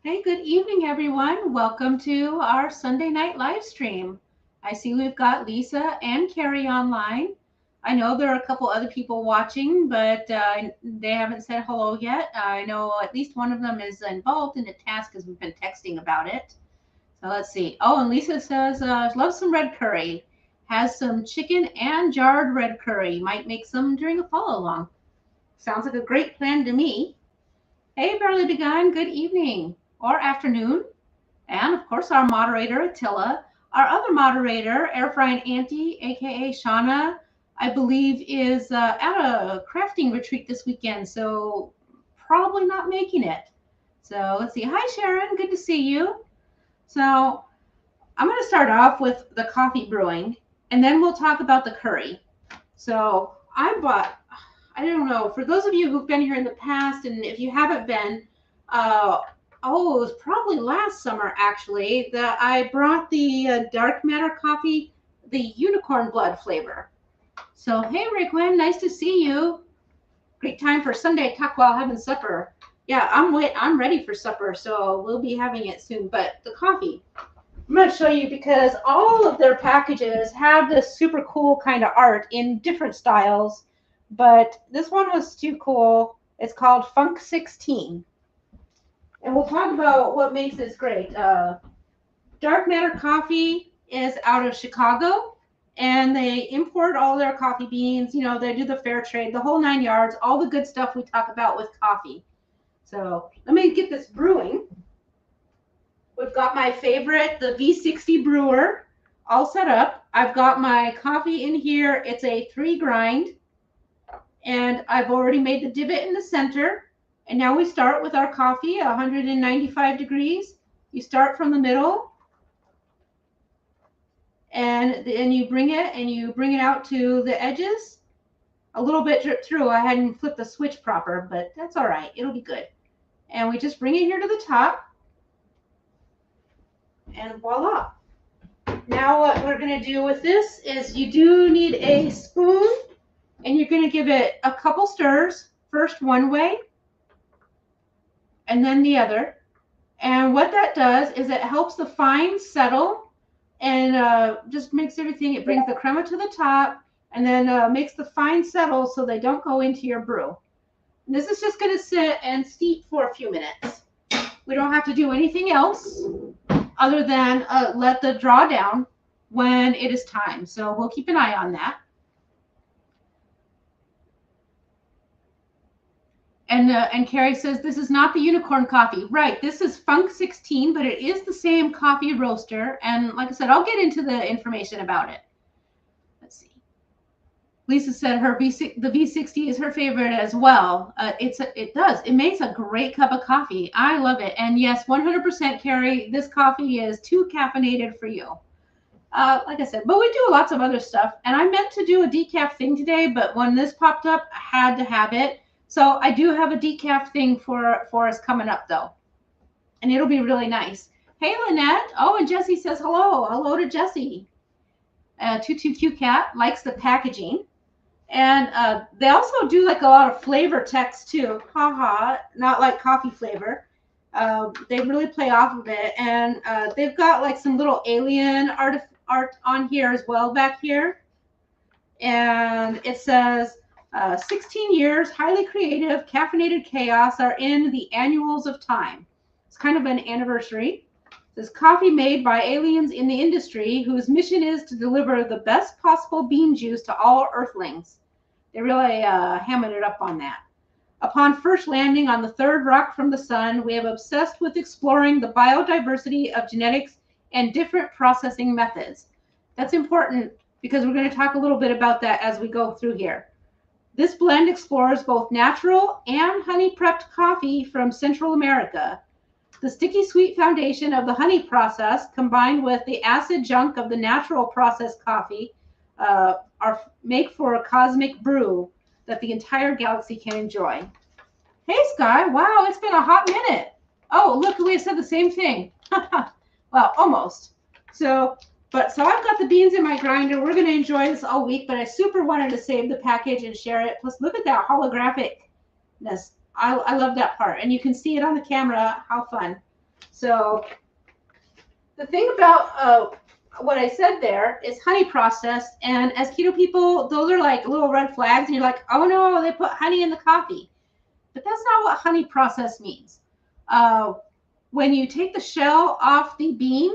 Hey, good evening, everyone. Welcome to our Sunday night live stream. I see we've got Lisa and Carrie online. I know there are a couple other people watching, but they haven't said hello yet. I know at least one of them is involved in a task because we've been texting about it. So let's see. Oh, and Lisa says, loves some red curry. Has some chicken and jarred red curry. Might make some during a follow along. Sounds like a great plan to me. Hey, Barely Begun, good evening or afternoon. And of course, our moderator, Attila. Our other moderator, Air Frying Auntie, aka Shauna, I believe is at a crafting retreat this weekend, so probably not making it. So let's see. Hi, Sharon. Good to see you. So I'm going to start off with the coffee brewing, and then we'll talk about the curry. So I don't know, for those of you who've been here in the past, and if you haven't been, it was probably last summer actually that I brought the dark matter coffee, the unicorn blood flavor. So, hey, Rickwen, nice to see you. Great time for Sunday talk while having supper. Yeah, I'm ready for supper, so we'll be having it soon. But the coffee, I'm going to show you because all of their packages have this super cool kind of art in different styles. But this one was too cool. It's called Funk 16. And we'll talk about what makes this great. Dark Matter Coffee is out of Chicago, and they import all their coffee beans. You know, they do the fair trade, the whole 9 yards, all the good stuff we talk about with coffee. So let me get this brewing. We've got my favorite, the V60 brewer, all set up. I've got my coffee in here. It's a 3 grind, and I've already made the divot in the center. And now we start with our coffee, 195 degrees. You start from the middle, and then you bring it out to the edges. A little bit drip through. I hadn't flipped the switch proper, but that's all right. It'll be good. And we just bring it here to the top, and voila. Now what we're going to do with this is you do need a spoon, and you're going to give it a couple stirs, first one way and then the other. And what that does is it helps the fines settle and just makes everything, it brings the crema to the top and then makes the fines settle so they don't go into your brew. And this is just going to sit and steep for a few minutes. We don't have to do anything else other than let the draw down when it is time. So we'll keep an eye on that. And Carrie says, this is not the unicorn coffee. Right, this is Funk 16, but it is the same coffee roaster. And like I said, I'll get into the information about it. Let's see. Lisa said the V60 is her favorite as well. It makes a great cup of coffee. I love it. And yes, 100% Carrie, this coffee is too caffeinated for you. Like I said, but we do lots of other stuff. And I meant to do a decaf thing today, but when this popped up, I had to have it. So I do have a decaf thing for us coming up, though. And it'll be really nice. Hey, Lynette. Oh, and Jessie says hello. Hello to Jessie. 22Q Cat likes the packaging. And they also do like a lot of flavor text, too. Haha, not like coffee flavor. They really play off of it. And they've got like some little alien art on here as well back here. And it says, 16 years, highly creative, caffeinated chaos are in the annuals of time. It's kind of an anniversary. It says coffee made by aliens in the industry whose mission is to deliver the best possible bean juice to all earthlings. They really hammered it up on that. Upon first landing on the third rock from the sun, we have obsessed with exploring the biodiversity of genetics and different processing methods. That's important because we're going to talk a little bit about that as we go through here. This blend explores both natural and honey-prepped coffee from Central America. The sticky sweet foundation of the honey process combined with the acid junk of the natural processed coffee make for a cosmic brew that the entire galaxy can enjoy. Hey, Sky. Wow, it's been a hot minute. Oh, look, we said the same thing. Well, almost. So I've got the beans in my grinder. We're going to enjoy this all week, but I super wanted to save the package and share it. Plus, look at that holographicness. I love that part. And you can see it on the camera. How fun. So the thing about what I said there is honey processed, and as keto people, those are like little red flags, and you're like, oh no, they put honey in the coffee. But that's not what honey processed means. When you take the shell off the bean,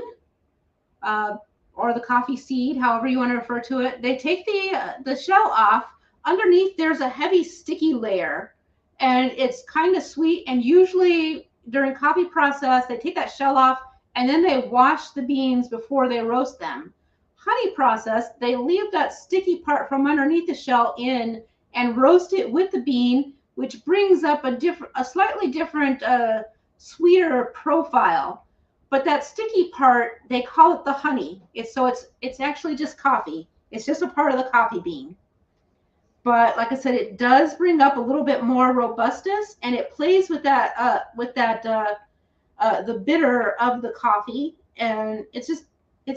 or the coffee seed, however you want to refer to it, they take the shell off. Underneath, there's a heavy, sticky layer, and it's kind of sweet. And usually during coffee process, they take that shell off, and then they wash the beans before they roast them. Honey process, they leave that sticky part from underneath the shell in and roast it with the bean, which brings up a slightly different, sweeter profile. But that sticky part, they call it the honey. It's actually just coffee. It's just a part of the coffee bean. But like I said, it does bring up a little bit more robustness, and it plays with that the bitter of the coffee, and it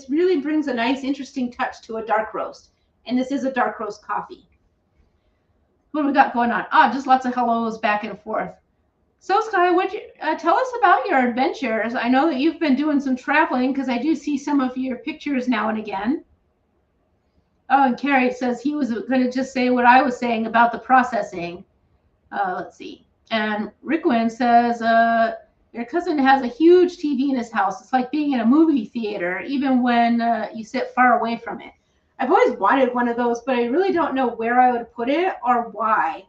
really brings a nice, interesting touch to a dark roast. And this is a dark roast coffee. What do we got going on? Just lots of hellos back and forth. So, Sky, would you tell us about your adventures? I know that you've been doing some traveling because I do see some of your pictures now and again. Oh, and Carrie says he was going to just say what I was saying about the processing. Let's see. And Rickwin says, your cousin has a huge TV in his house. It's like being in a movie theater, even when you sit far away from it. I've always wanted one of those, but I really don't know where I would put it or why.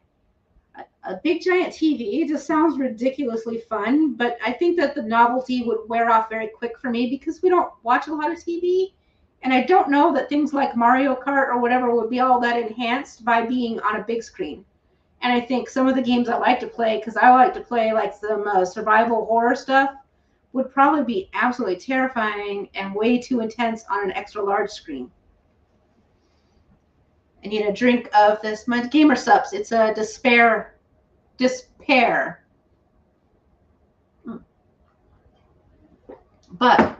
A big giant TV just sounds ridiculously fun, but I think that the novelty would wear off very quick for me because we don't watch a lot of TV. And I don't know that things like Mario Kart or whatever would be all that enhanced by being on a big screen. And I think some of the games I like to play, because I like to play like some survival horror stuff, would probably be absolutely terrifying and way too intense on an extra large screen. I need a drink of this. My gamer subs. It's a despair. But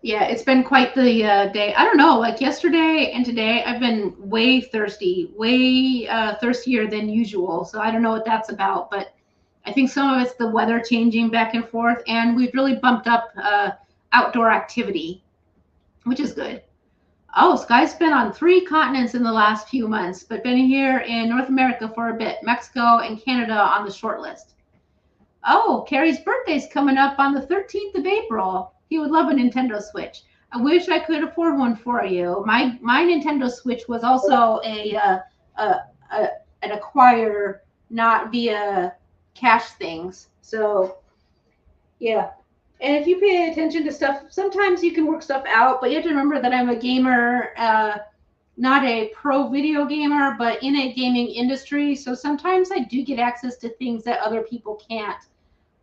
yeah, it's been quite the day. I don't know, like yesterday and today I've been way thirsty, way thirstier than usual. So I don't know what that's about, but I think some of it's the weather changing back and forth, and we've really bumped up outdoor activity, which is good. Oh, Sky's been on 3 continents in the last few months, but been here in North America for a bit. Mexico and Canada on the short list. Oh, Carrie's birthday's coming up on the 13th of April. He would love a Nintendo Switch. I wish I could afford one for you. My Nintendo Switch was also an acquire, not via cash things. So, yeah. And if you pay attention to stuff, sometimes you can work stuff out, but you have to remember that I'm a gamer, not a pro video gamer, but in a gaming industry. So sometimes I do get access to things that other people can't.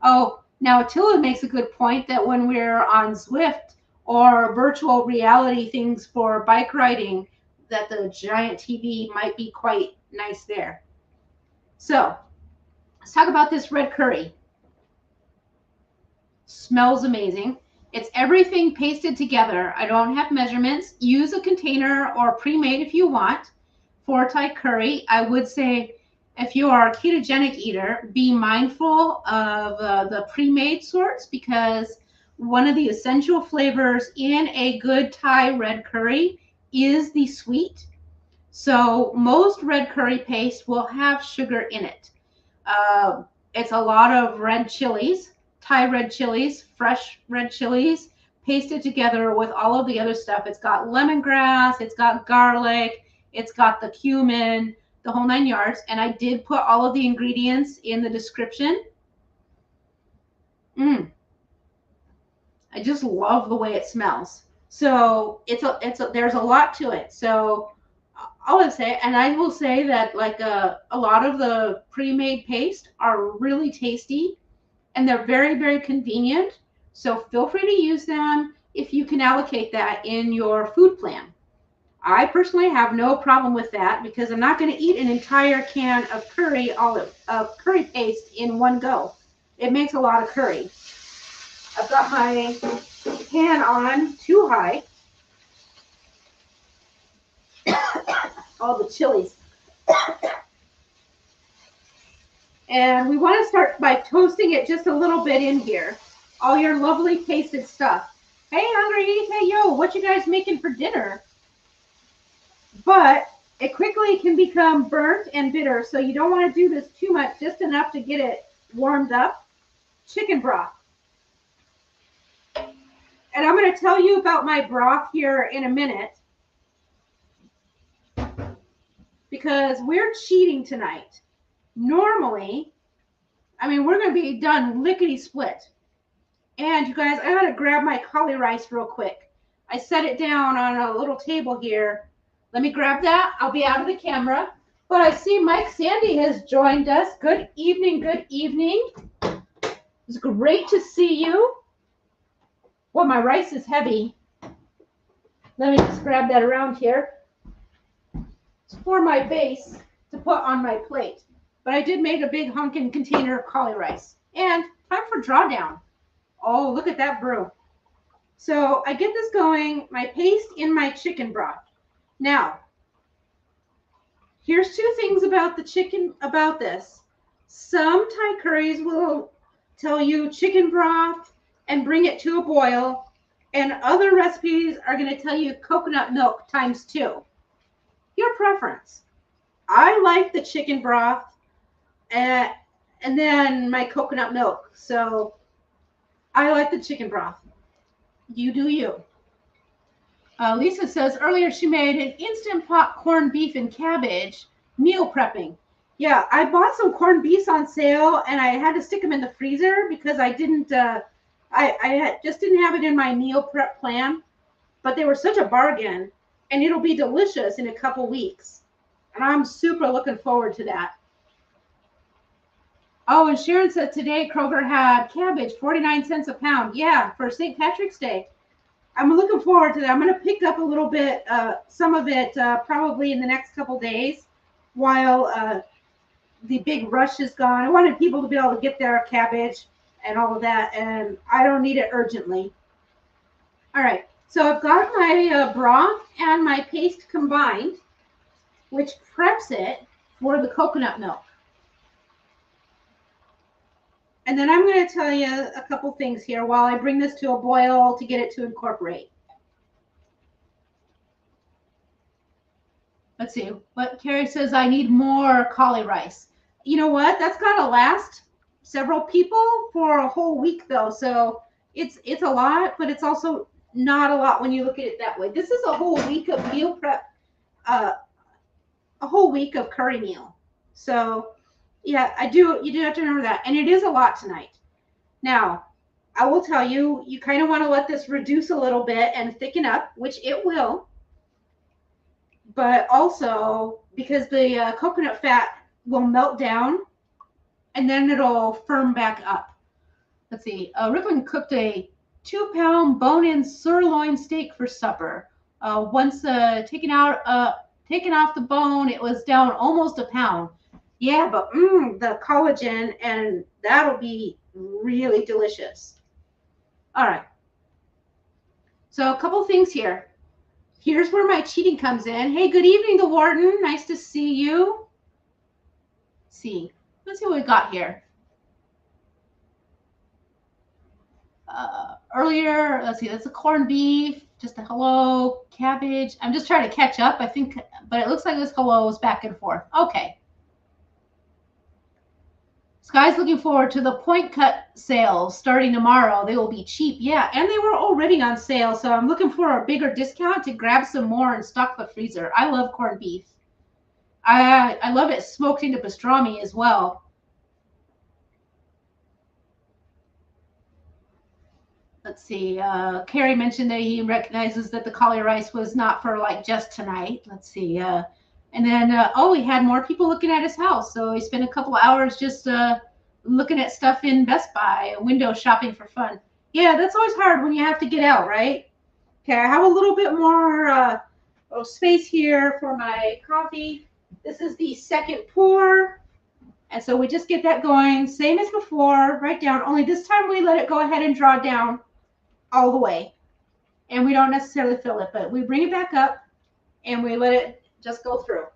Oh, now Attila makes a good point that when we're on Zwift or virtual reality things for bike riding, that the giant TV might be quite nice there. So let's talk about this red curry. Smells amazing. It's everything pasted together. I don't have measurements. Use a container or pre-made if you want. For Thai curry, I would say if you are a ketogenic eater, be mindful of the pre-made sorts, because one of the essential flavors in a good Thai red curry is the sweet. So most red curry paste will have sugar in it. It's a lot of red chilies. Thai red chilies, fresh red chilies, pasted together with all of the other stuff. It's got lemongrass, it's got garlic, it's got the cumin, the whole 9 yards. And I did put all of the ingredients in the description. I just love the way it smells. So there's a lot to it. So all I say, and I will say that like a lot of the pre-made paste are really tasty. And they're very, very convenient. So feel free to use them if you can allocate that in your food plan. I personally have no problem with that because I'm not going to eat an entire can of curry paste in one go. It makes a lot of curry. I've got my pan on too high. All the chilies. And we want to start by toasting it just a little bit in here. all your lovely pasted stuff. Hey, Hungry, hey, yo, what you guys making for dinner? But it quickly can become burnt and bitter, so you don't want to do this too much, just enough to get it warmed up. Chicken broth. And I'm going to tell you about my broth here in a minute, because we're cheating tonight. Normally, I mean, we're going to be done lickety split. And you guys, I got to grab my cauli rice real quick. I set it down on a little table here. Let me grab that. I'll be out of the camera. But I see Mike Sandy has joined us. Good evening, good evening. It's great to see you. Well, my rice is heavy. Let me just grab that around here. It's for my base to put on my plate. But I did make a big hunkin' container of cauli rice. And time for drawdown. Oh, look at that brew. So I get this going, my paste in my chicken broth. Now, here's two things about the chicken, about this. Some Thai curries will tell you chicken broth and bring it to a boil. And other recipes are going to tell you coconut milk ×2. Your preference. I like the chicken broth and then my coconut milk. So I like the chicken broth. You do you. Lisa says earlier she made an Instant Pot corned beef and cabbage meal prepping. Yeah, I bought some corned beefs on sale and I had to stick them in the freezer because I didn't, just didn't have it in my meal prep plan. But they were such a bargain and it'll be delicious in a couple weeks. And I'm super looking forward to that. Oh, and Sharon said today Kroger had cabbage, 49 cents a pound. Yeah, for St. Patrick's Day. I'm looking forward to that. I'm going to pick up a little bit, some of it probably in the next couple days while the big rush is gone. I wanted people to be able to get their cabbage and all of that, and I don't need it urgently. All right, so I've got my broth and my paste combined, which preps it for the coconut milk. And then I'm going to tell you a couple things here while I bring this to a boil to get it to incorporate. Let's see. What Carrie says, I need more cauli rice. You know what? That's got to last several people for a whole week, though. So it's a lot, but it's also not a lot when you look at it that way. This is a whole week of meal prep, a whole week of curry meal. So yeah, you do have to remember that. And it is a lot tonight. Now, I will tell you, you kind of want to let this reduce a little bit and thicken up, which it will. But also, because the coconut fat will melt down, and then it'll firm back up. Let's see. Rickland cooked a 2-pound bone-in sirloin steak for supper. Once taken off the bone, it was down almost a pound. Yeah, but the collagen, and that'll be really delicious. All right. So a couple things here. Here's where my cheating comes in. Hey, good evening, the warden. Nice to see you. Let's see what we got here. Earlier, let's see, that's a corned beef, just a hello, cabbage. I'm just trying to catch up, I think, but it looks like this hello is back and forth. Okay. Sky's looking forward to the point cut sales starting tomorrow. They will be cheap. Yeah, and they were already on sale, so I'm looking for a bigger discount to grab some more and stock the freezer. I love corned beef. I love it smoked into pastrami as well. Let's see. Carrie mentioned that he recognizes that the cauli rice was not for like just tonight. Let's see. And then, he had more people looking at his house. So he spent a couple of hours just looking at stuff in Best Buy, window shopping for fun. Yeah, that's always hard when you have to get out, right? Okay, I have a little bit more space here for my coffee. This is the second pour. And so we just get that going, same as before, right down. Only this time we let it go ahead and draw down all the way. And we don't necessarily fill it, but we bring it back up and we let it just go through.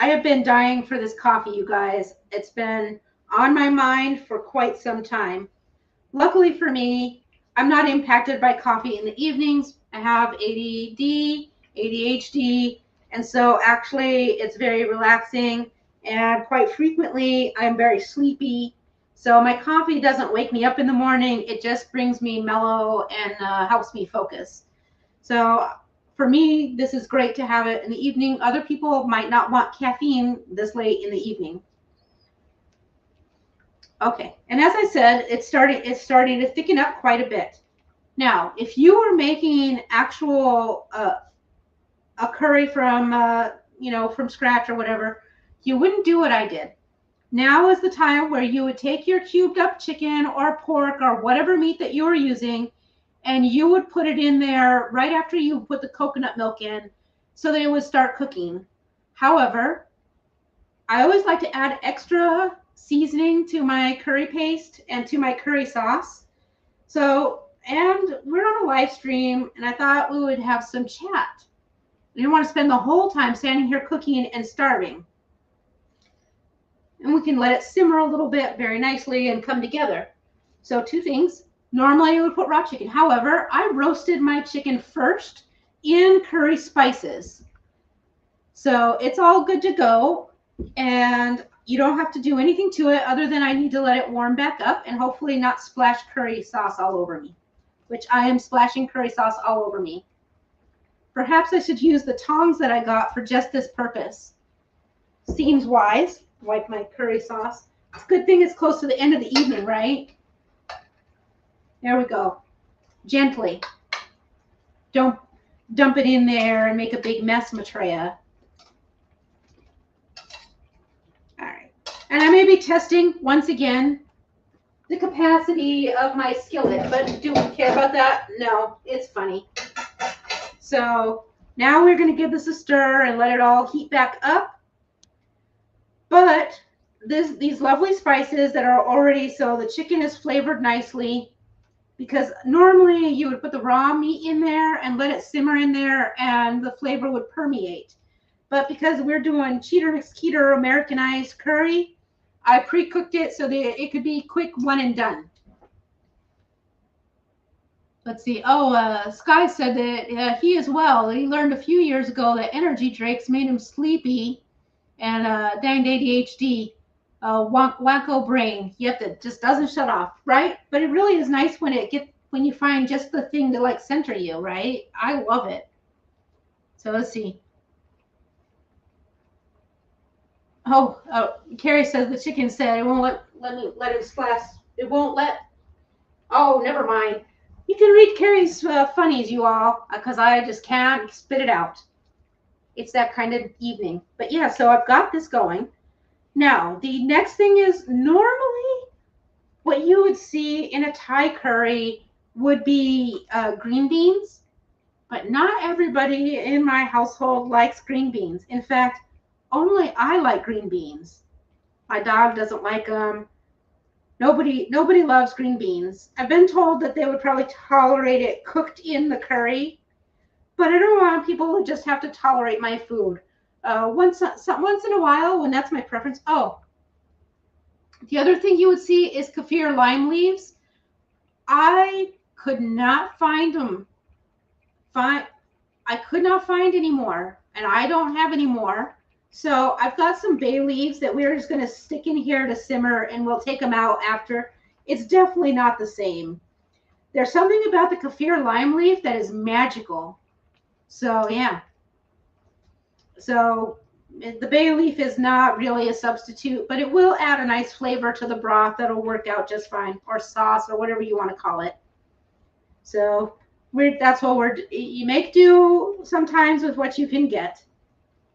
I have been dying for this coffee, you guys. It's been on my mind for quite some time. Luckily for me, I'm not impacted by coffee in the evenings. I have ADD, ADHD, and so actually it's very relaxing, and quite frequently I'm very sleepy. So my coffee doesn't wake me up in the morning. It just brings me mellow and helps me focus. So for me, this is great to have it in the evening. Other people might not want caffeine this late in the evening. Okay, and as I said, it's starting to thicken up quite a bit. Now, if you were making actual a curry from from scratch or whatever, you wouldn't do what I did. Now is the time where you would take your cubed up chicken or pork or whatever meat that you were using, and you would put it in there right after you put the coconut milk in so that it would start cooking. However, I always like to add extra seasoning to my curry paste and to my curry sauce. So, and we're on a live stream, and I thought we would have some chat. We didn't want to spend the whole time standing here cooking and starving. And we can let it simmer a little bit very nicely and come together. So two things. Normally I would put raw chicken. However, I roasted my chicken first in curry spices. So it's all good to go. And you don't have to do anything to it other than I need to let it warm back up and hopefully not splash curry sauce all over me, which I am splashing curry sauce all over me. Perhaps I should use the tongs that I got for just this purpose. Seems wise. Wipe my curry sauce. It's a good thing it's close to the end of the evening, right? There we go. Gently. Don't dump it in there and make a big mess, Maitreya. All right. And I may be testing, once again, the capacity of my skillet, but do we care about that? No, it's funny. So now we're going to give this a stir and let it all heat back up. But these lovely spices that are already, so the chicken is flavored nicely, because normally you would put the raw meat in there and let it simmer in there and the flavor would permeate. But because we're doing cheater mix keto Americanized curry, I pre-cooked it so that it could be quick, one and done. Let's see. Oh, Sky said that he as well. He learned a few years ago that energy drinks made him sleepy and danged ADHD, wacko brain. Yep, that just doesn't shut off, right? But it really is nice when you find just the thing to like center you, right? I love it. So let's see. Oh, Carrie says the chicken said it won't let him splash. It won't let. Oh, never mind. You can read Carrie's funnies, you all, because I just can't spit it out. It's that kind of evening. But yeah, so I've got this going. Now, the next thing is normally what you would see in a Thai curry would be green beans, but not everybody in my household likes green beans. In fact, only I like green beans. My dog doesn't like them. Nobody loves green beans. I've been told that they would probably tolerate it cooked in the curry, but I don't want people to just have to tolerate my food. Once in a while, when that's my preference. Oh, the other thing you would see is kaffir lime leaves. I could not find them. I could not find any more, and I don't have any more. So I've got some bay leaves that we're just going to stick in here to simmer, and we'll take them out after. It's definitely not the same. There's something about the kaffir lime leaf that is magical. So yeah. So the bay leaf is not really a substitute, but it will add a nice flavor to the broth that'll work out just fine, or sauce, or whatever you want to call it. So that's what you make do sometimes with what you can get.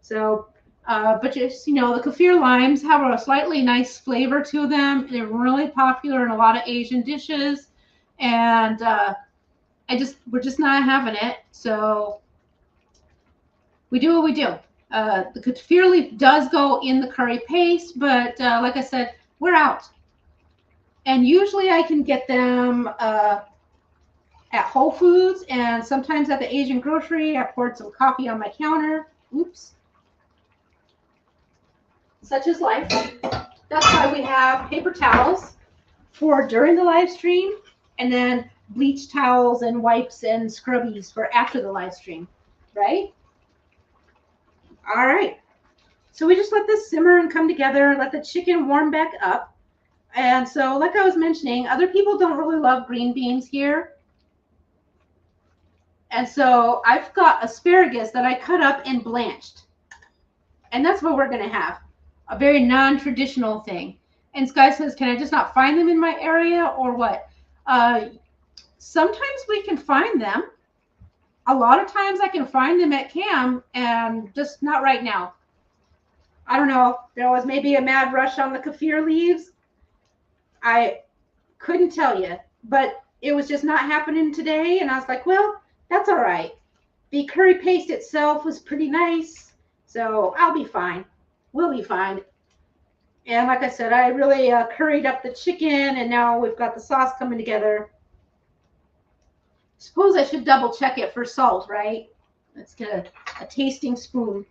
So, but just, the kaffir limes have a slightly nice flavor to them. They're really popular in a lot of Asian dishes, and we're just not having it. So we do what we do. The kaffir leaf does go in the curry paste, but like I said, we're out. And usually I can get them at Whole Foods, and sometimes at the Asian grocery. I poured some coffee on my counter. Oops. Such is life. That's why we have paper towels for during the live stream, and then bleach towels and wipes and scrubbies for after the live stream, right? All right. So we just let this simmer and come together, let the chicken warm back up. And so, like I was mentioning, other people don't really love green beans here. And so I've got asparagus that I cut up and blanched. And that's what we're going to have. A very non-traditional thing. And Sky says, can I just not find them in my area or what? Sometimes we can find them. A lot of times I can find them at CAM and just not right now. I don't know. There was maybe a mad rush on the kaffir leaves. I couldn't tell you, but it was just not happening today. And I was like, well, that's all right. The curry paste itself was pretty nice, so I'll be fine. We'll be fine. And like I said, I really curried up the chicken, and now we've got the sauce coming together. Suppose I should double check it for salt, right? Let's get a tasting spoon.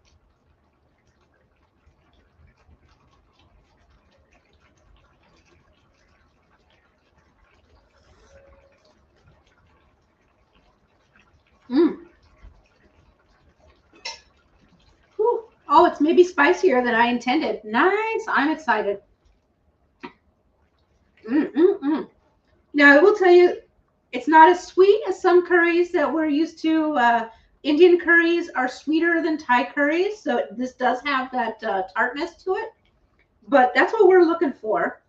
Oh, it's maybe spicier than I intended. Nice. I'm excited. Now, I will tell you, it's not as sweet as some curries that we're used to. Indian curries are sweeter than Thai curries, so this does have that tartness to it. But that's what we're looking for.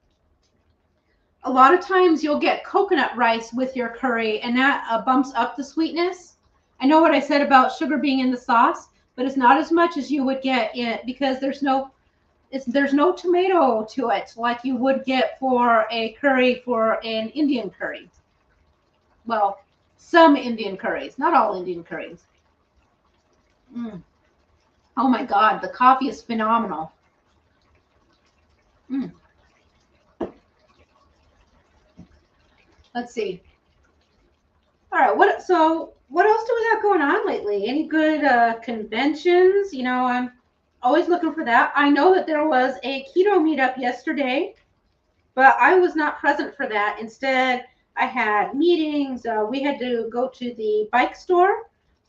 A lot of times you'll get coconut rice with your curry, and that bumps up the sweetness. I know what I said about sugar being in the sauce, but it's not as much as you would get in it because there's no tomato to it like you would get for a curry for an Indian curry. Well, some Indian curries, not all Indian curries. Oh my God, the coffee is phenomenal. Let's see. All right, what else do we have going on lately? Any good conventions? You know, I'm always looking for that. I know that there was a keto meetup yesterday, but I was not present for that. Instead, I had meetings. We had to go to the bike store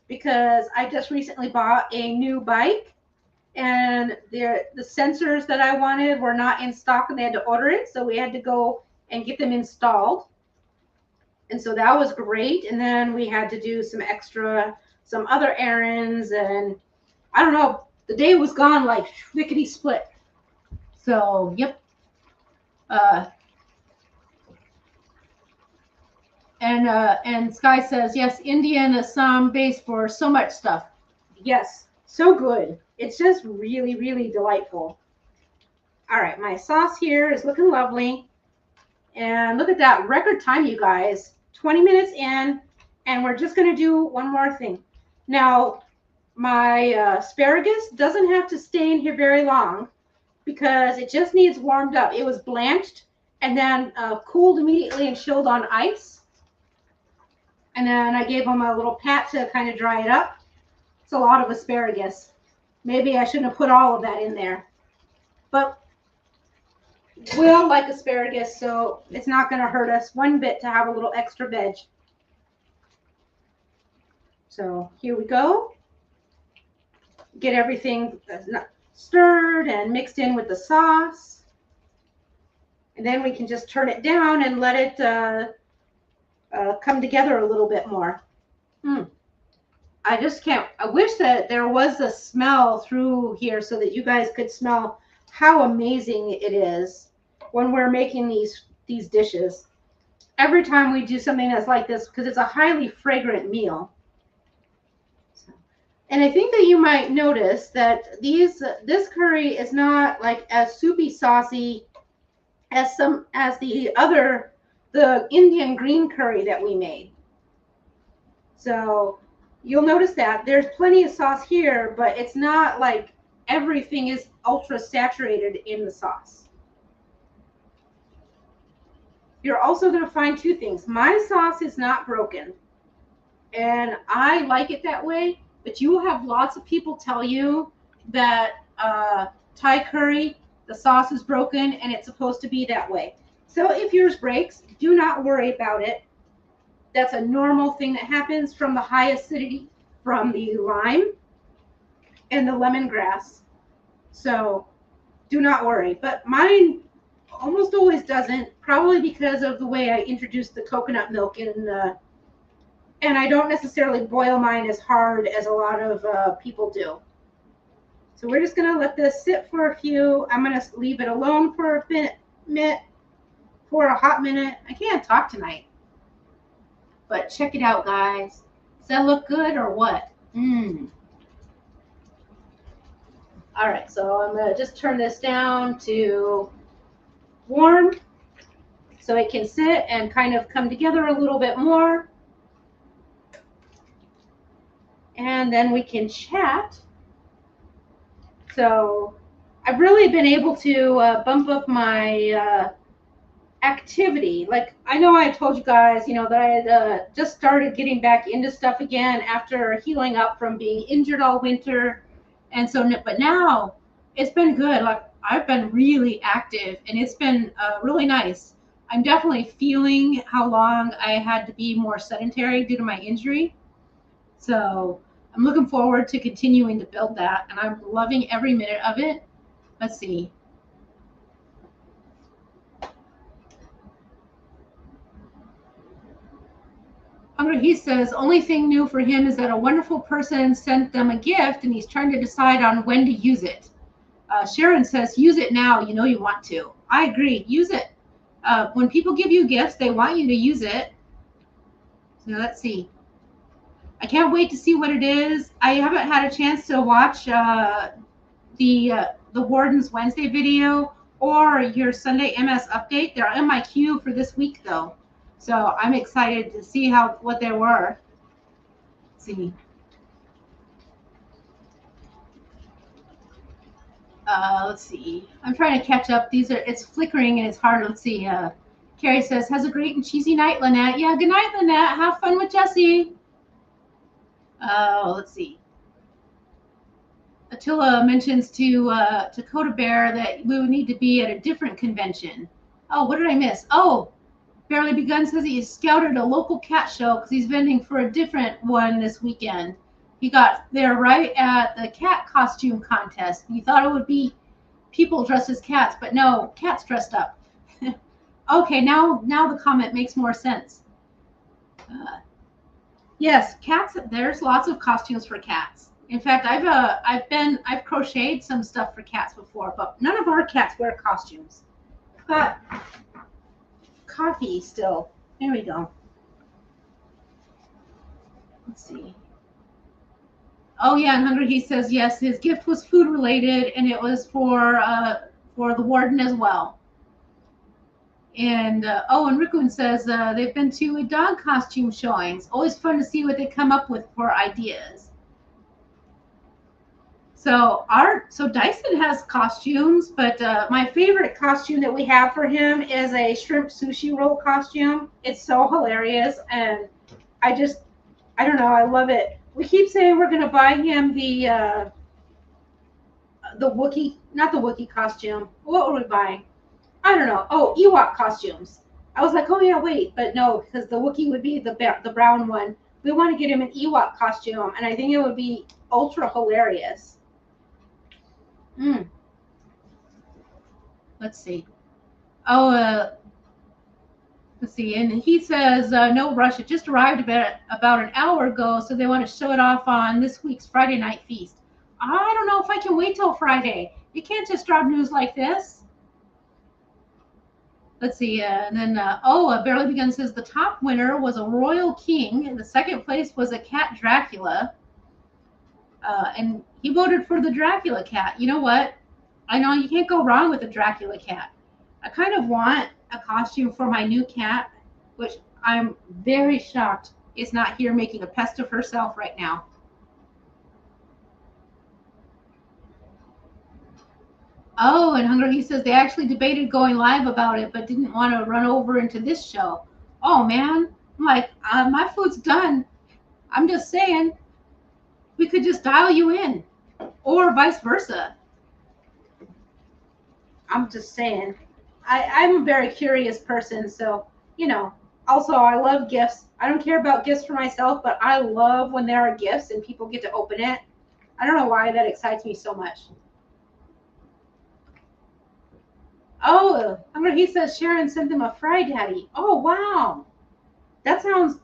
because I just recently bought a new bike, and the sensors that I wanted were not in stock, and they had to order it. So we had to go and get them installed. And so that was great. And then we had to do some other errands. And I don't know, the day was gone like lickety split. So, yep. And Sky says, yes, Indian, Assam base for so much stuff. Yes, so good. It's just really, really delightful. All right, my sauce here is looking lovely. And look at that record time, you guys. 20 minutes in, and we're just going to do one more thing. Now, my asparagus doesn't have to stay in here very long because it just needs warmed up. It was blanched and then cooled immediately and chilled on ice. And then I gave them a little pat to kind of dry it up. It's a lot of asparagus. Maybe I shouldn't have put all of that in there. But we'll like asparagus, so it's not going to hurt us one bit to have a little extra veg. So here we go. Get everything stirred and mixed in with the sauce. And then we can just turn it down and let it come together a little bit more. I just can't. I wish that there was a smell through here so that you guys could smell how amazing it is when we're making these dishes. Every time we do something that's like this, because it's a highly fragrant meal. And I think that you might notice that this curry is not like as soupy saucy as the Indian green curry that we made. So you'll notice that there's plenty of sauce here, but it's not like everything is ultra saturated in the sauce. You're also going to find two things. My sauce is not broken, and I like it that way, but you will have lots of people tell you that Thai curry The sauce is broken, and it's supposed to be that way. So if yours breaks, do not worry about it. That's a normal thing that happens from the high acidity from the lime and the lemongrass. So do not worry. But mine almost always doesn't, probably because of the way I introduced the coconut milk in and I don't necessarily boil mine as hard as a lot of people do. So we're just going to let this sit for a few. I'm going to leave it alone for a minute, for a hot minute. I can't talk tonight. But check it out, guys. Does that look good or what? All right, so I'm going to just turn this down to warm so it can sit and kind of come together a little bit more. And then we can chat. So I've really been able to bump up my activity. Like, I know I told you guys, that I had just started getting back into stuff again after healing up from being injured all winter. And so, but now it's been good. Like, I've been really active, and it's been really nice. I'm definitely feeling how long I had to be more sedentary due to my injury. So I'm looking forward to continuing to build that, and I'm loving every minute of it. Let's see. He says, only thing new for him is that a wonderful person sent them a gift, and he's trying to decide on when to use it. Sharon says, use it now. You know you want to. I agree. Use it. When people give you gifts, they want you to use it. So let's see. I can't wait to see what it is. I haven't had a chance to watch the Warden's Wednesday video or your Sunday MS update. They're in my queue for this week, though. So I'm excited to see what they were. Let's see. Let's see. I'm trying to catch up. It's flickering and it's hard. Let's see. Carrie says, has a great and cheesy night, Lynette. Yeah, good night, Lynette. Have fun with Jessie. Let's see. Attila mentions to Dakota Bear that we would need to be at a different convention. Oh, what did I miss? Oh, Barely Begun says he scouted a local cat show because he's vending for a different one this weekend. He got there right at the cat costume contest. He thought it would be people dressed as cats, but no, cats dressed up. Okay, now the comment makes more sense. Yes, cats. There's lots of costumes for cats. In fact, I've crocheted some stuff for cats before, but none of our cats wear costumes. I've got coffee still. There we go. Let's see. Oh yeah, and Hungry he says yes, his gift was food related, and it was for the warden as well. And and Rikun says they've been to a dog costume showings. Always fun to see what they come up with for ideas. So Dyson has costumes, but my favorite costume that we have for him is a shrimp sushi roll costume. It's so hilarious, and I don't know, I love it. We keep saying we're going to buy him the Wookiee, not the Wookiee costume. What were we buying? I don't know. Oh, Ewok costumes. I was like, oh yeah, wait, but no, because the Wookiee would be the brown one. We want to get him an Ewok costume, and I think it would be ultra hilarious. Let's see. Oh, let's see. And he says, no rush. It just arrived about an hour ago, so they want to show it off on this week's Friday night feast. I don't know if I can wait till Friday. You can't just drop news like this. Let's see. And then, Barely Begun says the top winner was a royal king, and the second place was a cat Dracula. And he voted for the Dracula cat. You know what? I know you can't go wrong with a Dracula cat. I kind of want a costume for my new cat, which I'm very shocked is not here making a pest of herself right now. Oh, and Hunger he says they actually debated going live about it, but didn't want to run over into this show. Oh man, I'm like, my food's done. I'm just saying, we could just dial you in, or vice versa. I'm just saying. I'm a very curious person, so you know. Also, I love gifts. I don't care about gifts for myself, but I love when there are gifts and people get to open it. I don't know why that excites me so much. Oh, he says Sharon sent them a fry daddy. Oh, wow. That sounds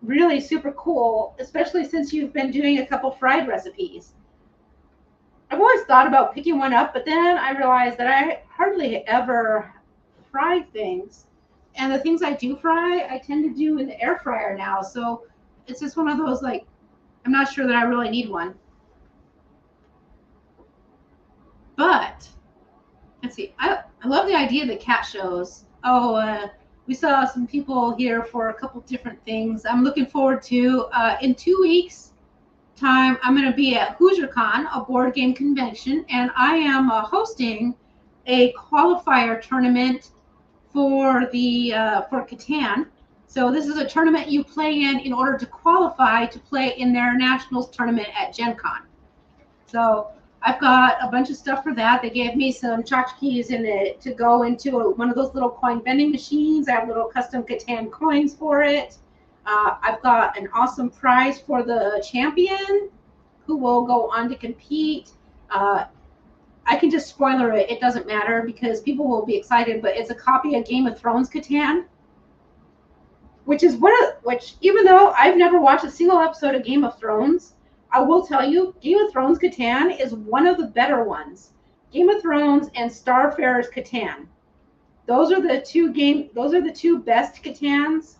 really super cool, especially since you've been doing a couple fried recipes. I've always thought about picking one up, but then I realized that I hardly ever fry things. And the things I do fry, I tend to do in the air fryer now. So it's just one of those, like, I'm not sure that I really need one. But let's see. I love the idea of the cat shows. Oh, we saw some people here for a couple different things. I'm looking forward to in 2 weeks time. I'm going to be at HoosierCon, a board game convention, and I am hosting a qualifier tournament for the for Catan. So this is a tournament you play in order to qualify to play in their nationals tournament at Gen Con. So I've got a bunch of stuff for that. They gave me some tchotchkes in it to go into one of those little coin vending machines. I have little custom Catan coins for it. I've got an awesome prize for the champion who will go on to compete. I can just spoiler it. It doesn't matter because people will be excited, but it's a copy of Game of Thrones Catan, which even though I've never watched a single episode of Game of Thrones, I will tell you, Game of Thrones Catan is one of the better ones. Game of Thrones and Starfarer's Catan. Those are the two best Catans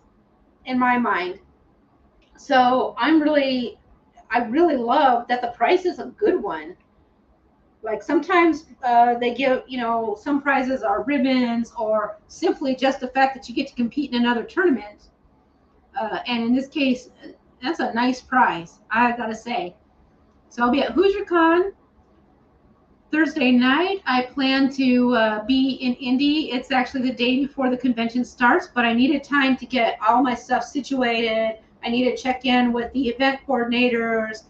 in my mind. So I really love that the price is a good one. Like sometimes they give, some prizes are ribbons or simply just the fact that you get to compete in another tournament. And in this case, that's a nice prize, I gotta say. So I'll be at HoosierCon Thursday night. I plan to be in Indy. It's actually the day before the convention starts, but I needed time to get all my stuff situated. I need to check in with the event coordinators,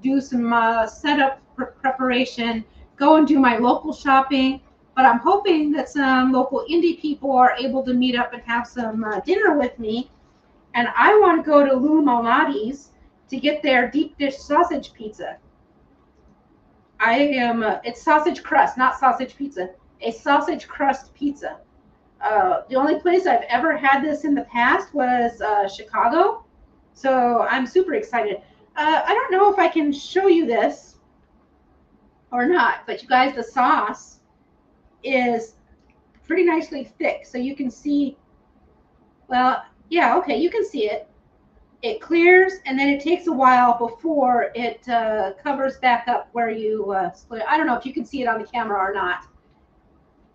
do some setup preparation, go and do my local shopping. But I'm hoping that some local indie people are able to meet up and have some dinner with me. And I want to go to Lou Malnati's to get their deep dish sausage pizza. It's sausage crust, not sausage pizza. A sausage crust pizza. The only place I've ever had this in the past was Chicago. So I'm super excited. I don't know if I can show you this or not, but you guys, the sauce is pretty nicely thick. So you can see, well, yeah, okay, you can see it. It clears, and then it takes a while before it covers back up where you split. I don't know if you can see it on the camera or not.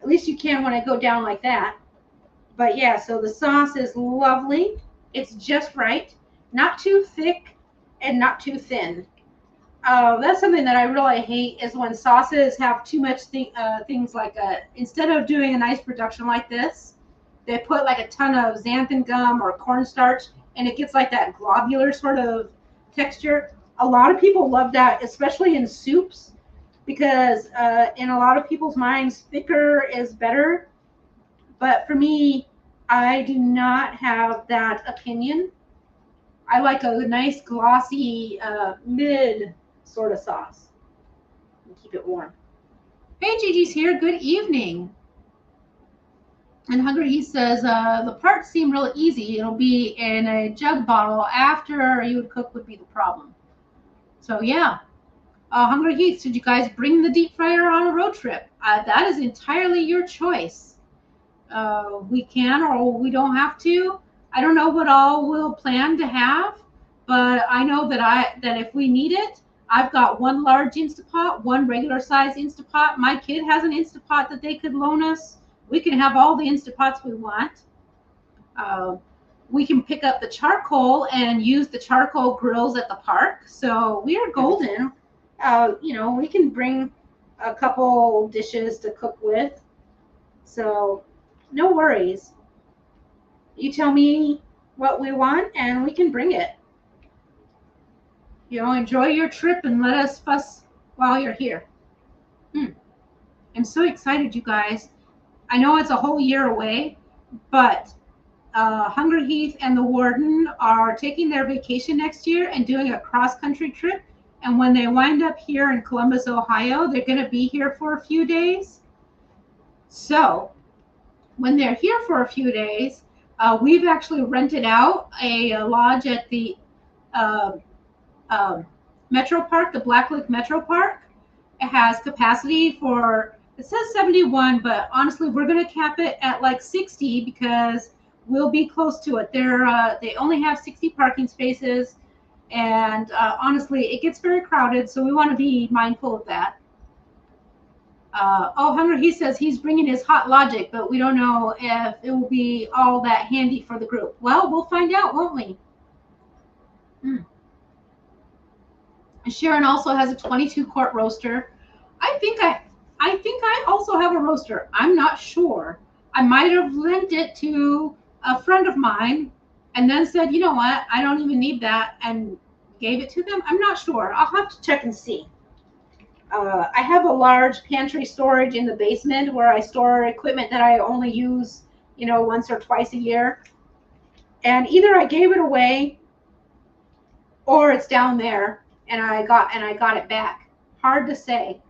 At least you can when I go down like that. But yeah, so the sauce is lovely. It's just right. Not too thick and not too thin. That's something that I really hate is when sauces have too much things like instead of doing a nice production like this, they put like a ton of xanthan gum or cornstarch, and it gets like that globular sort of texture. A lot of people love that, especially in soups, because in a lot of people's minds, thicker is better. But for me, I do not have that opinion. I like a nice glossy mid sort of sauce. And keep it warm. Hey, Gigi's here. Good evening. And Hungry, he says, the parts seem real easy. It'll be in a jug bottle. After you would cook would be the problem. So, yeah. Hungry Heath, should you guys bring the deep fryer on a road trip? That is entirely your choice. We can or we don't have to. I don't know what all we'll plan to have, but I know that if we need it, I've got one large Instapot, one regular size Instapot. My kid has an Instapot that they could loan us. We can have all the Instapots we want. We can pick up the charcoal and use the charcoal grills at the park. So we are golden. We can bring a couple dishes to cook with. So no worries. You tell me what we want and we can bring it. Enjoy your trip and let us fuss while you're here. I'm so excited, you guys. I know it's a whole year away, but Hungry Heath and the Warden are taking their vacation next year and doing a cross-country trip. And when they wind up here in Columbus, Ohio, they're going to be here for a few days. So when they're here for a few days, we've actually rented out a lodge at the Metro Park, the Black Lake Metro Park. It has capacity for, it says 71, but honestly, we're going to cap it at like 60 because we'll be close to it. They only have 60 parking spaces, and honestly, it gets very crowded, so we want to be mindful of that. Hungry, he says he's bringing his hot logic, but we don't know if it will be all that handy for the group. Well, we'll find out, won't we? Sharon also has a 22-quart roaster. I think I also have a roaster. I'm not sure. I might have lent it to a friend of mine and then said, you know what, I don't even need that, and gave it to them. I'm not sure. I'll have to check and see. I have a large pantry storage in the basement where I store equipment that I only use, once or twice a year. And either I gave it away or it's down there and I got it back. Hard to say.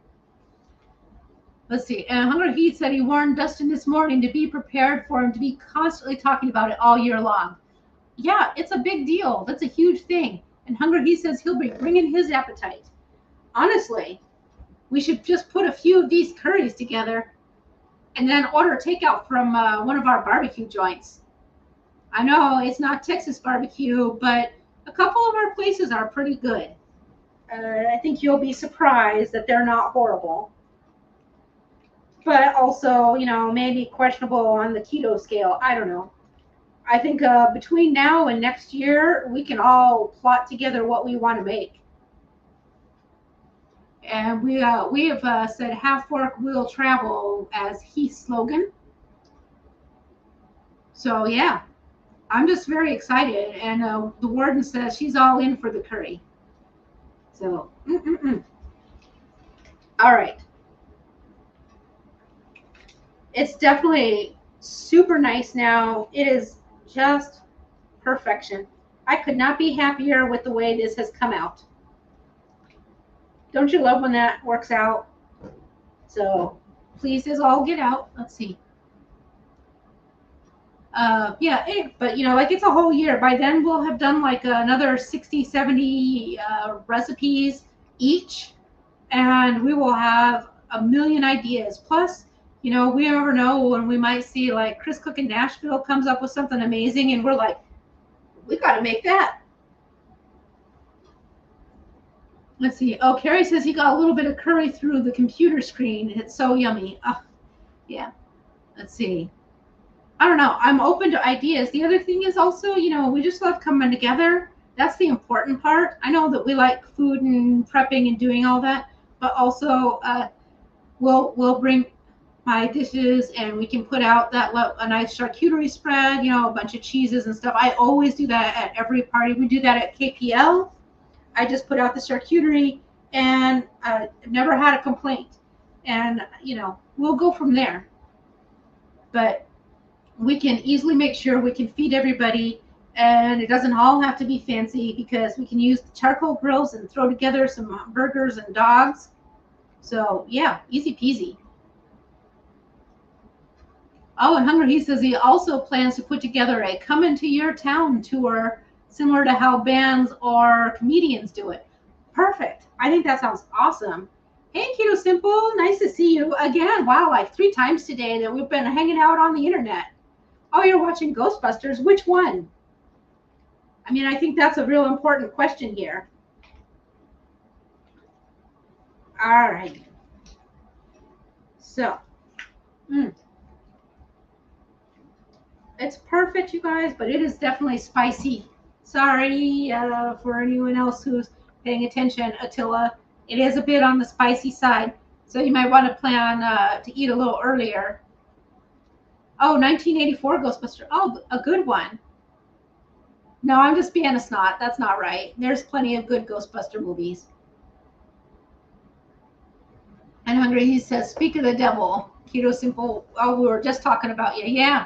Let's see. And Hungry Heat said he warned Dustin this morning to be prepared for him to be constantly talking about it all year long. Yeah, it's a big deal. That's a huge thing. And Hungry Heat says he'll be bringing his appetite. Honestly, we should just put a few of these curries together and then order takeout from one of our barbecue joints. I know it's not Texas barbecue, but a couple of our places are pretty good. I think you'll be surprised that they're not horrible. But also, maybe questionable on the keto scale. I don't know. I think between now and next year, we can all plot together what we want to make. And we have said half fork will travel as Heath's slogan. So yeah, I'm just very excited. And the Warden says she's all in for the curry. So, all right. It's definitely super nice now. It is just perfection. I could not be happier with the way this has come out. Don't you love when that works out? So pleased as all get out. Let's see. But it's a whole year. By then we'll have done like another 60, 70 recipes each, and we will have a million ideas. Plus, we never know when we might see like Chris Cook in Nashville comes up with something amazing, and we're like, we got to make that. Let's see. Oh, Carrie says he got a little bit of curry through the computer screen. It's so yummy. Oh, yeah. Let's see. I don't know. I'm open to ideas. The other thing is also, we just love coming together. That's the important part. I know that we like food and prepping and doing all that, but also we'll bring my dishes and we can put out a nice charcuterie spread, a bunch of cheeses and stuff. I always do that at every party. We do that at KPL. I just put out the charcuterie and I've never had a complaint. And, we'll go from there. But we can easily make sure we can feed everybody, and it doesn't all have to be fancy because we can use the charcoal grills and throw together some burgers and dogs. So, yeah, easy peasy. Oh, and Hungry, he says he also plans to put together a come into your town tour similar to how bands or comedians do it. Perfect. I think that sounds awesome. Hey, Keto Simple. Nice to see you again. Wow, like 3 times today that we've been hanging out on the internet. Oh, you're watching Ghostbusters. Which one? I mean, I think that's a real important question here. All right. So, it's perfect, you guys, but it is definitely spicy. Sorry for anyone else who's paying attention, Attila. It is a bit on the spicy side, so you might want to plan to eat a little earlier. Oh, 1984 Ghostbuster. Oh, a good one. No, I'm just being a snot. That's not right. There's plenty of good Ghostbuster movies. And Gracie says, speak of the devil. Keto Simple. Oh, we were just talking about you. Yeah.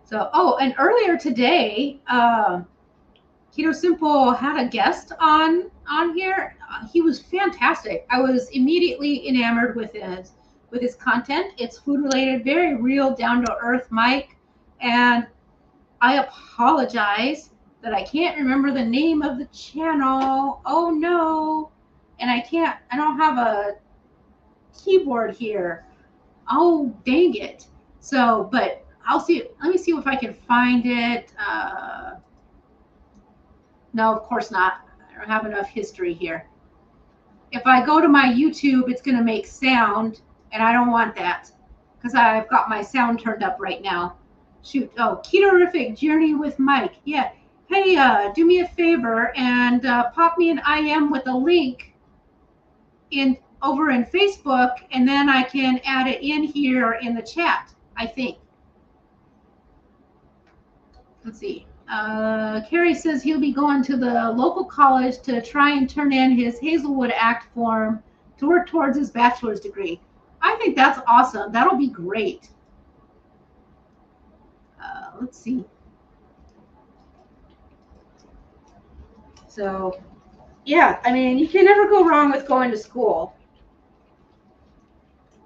So, oh, and earlier today, Keto Simple had a guest on here. He was fantastic. I was immediately enamored with his content. It's food related, very real, down to earth Mike. And I apologize that I can't remember the name of the channel. Oh no. And I don't have a keyboard here. Oh, dang it. So, but I'll see. Let me see if I can find it. No, of course not. I don't have enough history here. If I go to my YouTube, it's going to make sound, and I don't want that because I've got my sound turned up right now. Shoot. Oh, Ketorific Journey with Mike. Yeah. Hey, do me a favor and pop me an IM with a link over in Facebook, and then I can add it in here in the chat, I think. Let's see. Carrie says he'll be going to the local college to try and turn in his Hazelwood Act form to work towards his bachelor's degree. I think that's awesome. That'll be great. Let's see. So, yeah, I mean, you can never go wrong with going to school.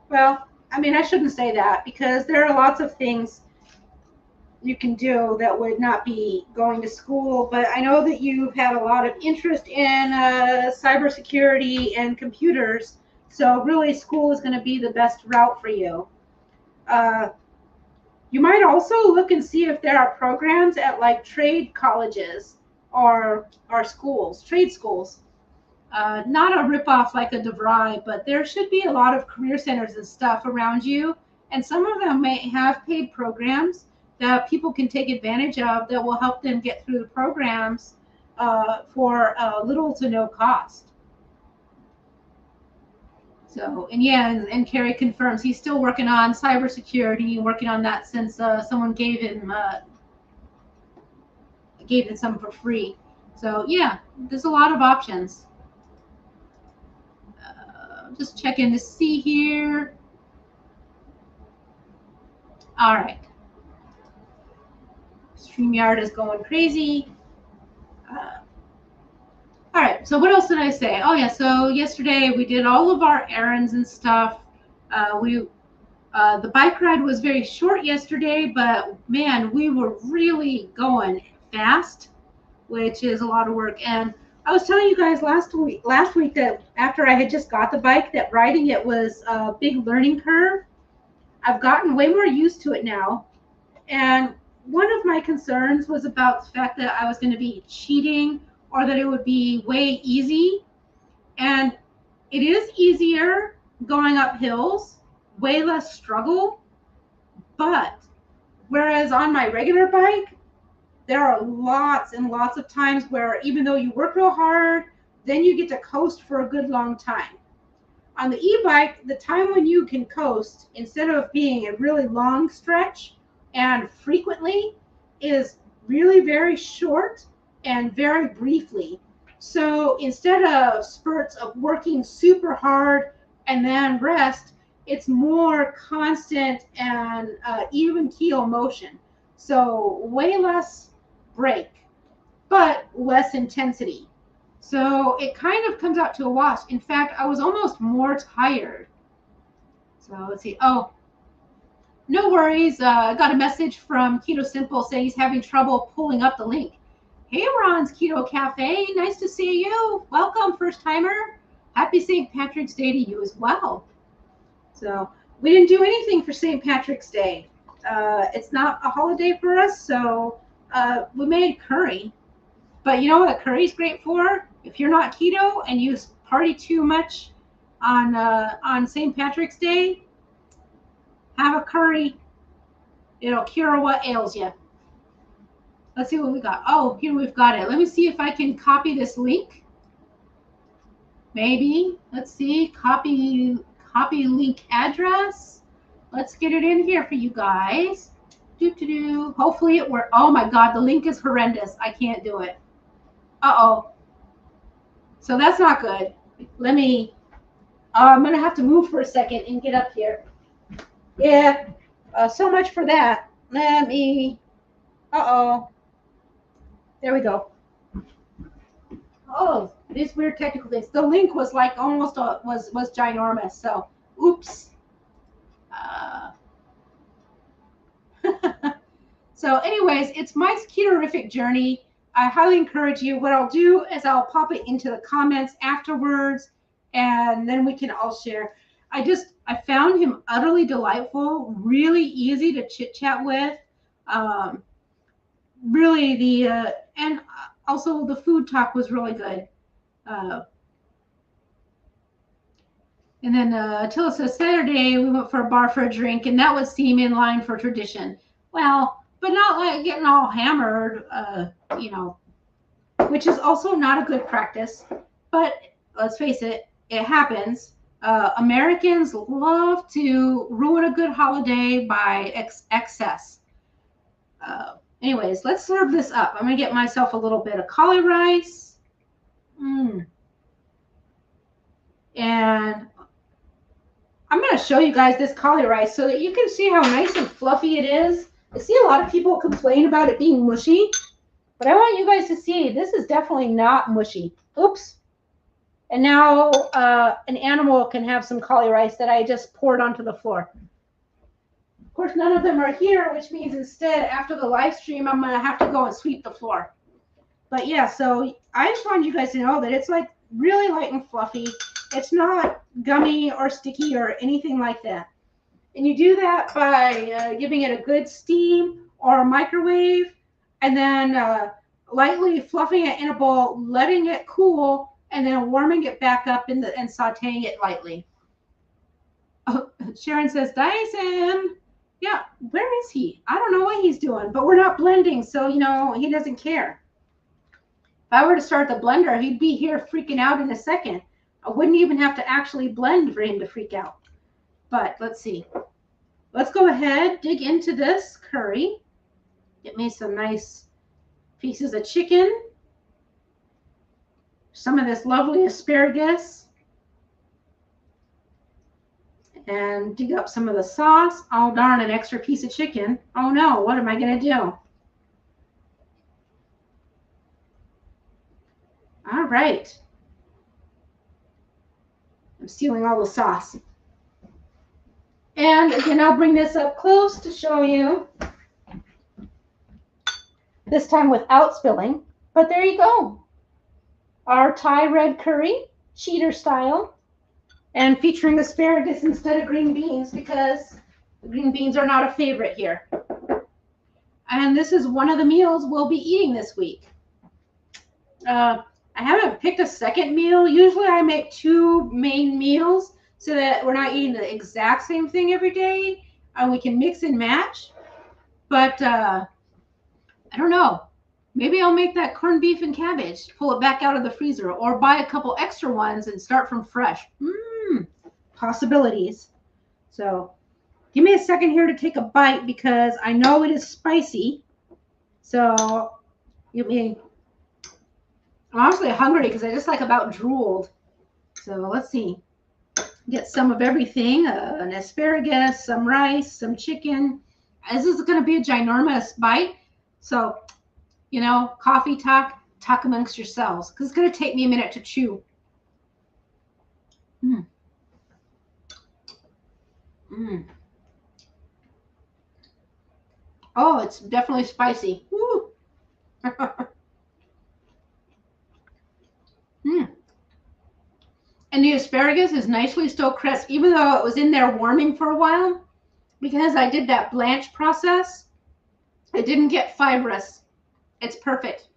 Well, I mean, I shouldn't say that because there are lots of things you can do that would not be going to school, but I know that you've had a lot of interest in cybersecurity and computers, so really school is going to be the best route for you. You might also look and see if there are programs at like trade colleges or schools, trade schools. Not a ripoff like a DeVry, but there should be a lot of career centers and stuff around you, and some of them may have paid programs that people can take advantage of that will help them get through the programs for little to no cost. So, and yeah, and Carrie confirms he's still working on cybersecurity, working on that since someone gave him some for free. So yeah, there's a lot of options. Just checking to see here. All right. StreamYard is going crazy. All right, so what else did I say? Oh yeah, so yesterday we did all of our errands and stuff. The bike ride was very short yesterday, but man, we were really going fast, which is a lot of work. And I was telling you guys last week that after I had just got the bike, that riding it was a big learning curve. I've gotten way more used to it now. And one of my concerns was about the fact that I was going to be cheating or that it would be way easy. And it is easier going up hills, way less struggle. But whereas on my regular bike, there are lots and lots of times where even though you work real hard, then you get to coast for a good long time. On the e-bike, the time when you can coast, instead of being a really long stretch and frequently, is really very short and very briefly. So instead of spurts of working super hard and then rest, it's more constant and even keel motion. So way less break, but less intensity. So it kind of comes out to a wash. In fact, I was almost more tired. So let's see. Oh, no worries. I got a message from Keto Simple saying he's having trouble pulling up the link. Hey, Ron's Keto Cafe. Nice to see you. Welcome, first timer. Happy St. Patrick's Day to you as well. So we didn't do anything for St. Patrick's Day. It's not a holiday for us, so we made curry. But you know what curry's great for? If you're not keto and you party too much on St. Patrick's Day, have a curry. It'll cure what ails you. Let's see what we got. Oh, here we've got it. Let me see if I can copy this link. Maybe. Let's see. Copy link address. Let's get it in here for you guys. Hopefully it works. Oh my God, the link is horrendous. I can't do it. Uh-oh. So that's not good. Let me. I'm going to have to move for a second and get up here. Yeah, so much for that. Let me, uh-oh. There we go. Oh, these weird technical things. The link was like almost, was ginormous, so oops. So anyways, it's my ketorific journey. I highly encourage you. What I'll do is I'll pop it into the comments afterwards, and then we can all share. I found him utterly delightful, really easy to chit chat with. Really and also the food talk was really good. And then Attila says Saturday we went for a bar for a drink, and that would seem in line for tradition. Well, but not like getting all hammered, you know, which is also not a good practice. But let's face it, it happens. Americans love to ruin a good holiday by excess. Anyways, let's serve this up. I'm going to get myself a little bit of cauli rice. And I'm going to show you guys this cauli rice so that you can see how nice and fluffy it is. I see a lot of people complain about it being mushy, but I want you guys to see this is definitely not mushy. Oops. And now an animal can have some cauli rice that I just poured onto the floor. Of course, none of them are here, which means instead, after the live stream, I'm going to have to go and sweep the floor. But yeah, so I just wanted you guys to know that it's like really light and fluffy. It's not gummy or sticky or anything like that. And you do that by giving it a good steam or a microwave, and then lightly fluffing it in a bowl, letting it cool, and then warming it back up and sauteing it lightly. Oh, Sharon says, Dyson. Yeah, where is he? I don't know what he's doing, but we're not blending, so, you know, he doesn't care. If I were to start the blender, he'd be here freaking out in a second. I wouldn't even have to actually blend for him to freak out. But let's see. Let's go ahead, dig into this curry. Get me some nice pieces of chicken. Some of this lovely asparagus. And dig up some of the sauce. Oh, darn, an extra piece of chicken. Oh, no, what am I going to do? All right. I'm stealing all the sauce. And again, I'll bring this up close to show you. This time without spilling. But there you go. Our Thai red curry, cheater style. And featuring asparagus instead of green beans because the green beans are not a favorite here. And this is one of the meals we'll be eating this week. I haven't picked a second meal. Usually I make two main meals so that we're not eating the exact same thing every day and we can mix and match. But I don't know. Maybe I'll make that corned beef and cabbage, pull it back out of the freezer, or buy a couple extra ones and start from fresh. Possibilities. So give me a second here to take a bite because I know it is spicy. So I'm honestly hungry because I just like about drooled. So let's see. Get some of everything, an asparagus, some rice, some chicken. This is going to be a ginormous bite. So, you know, coffee talk amongst yourselves because it's going to take me a minute to chew. Oh, it's definitely spicy. Woo. And the asparagus is nicely still crisp, even though it was in there warming for a while. Because I did that blanch process, it didn't get fibrous. It's perfect.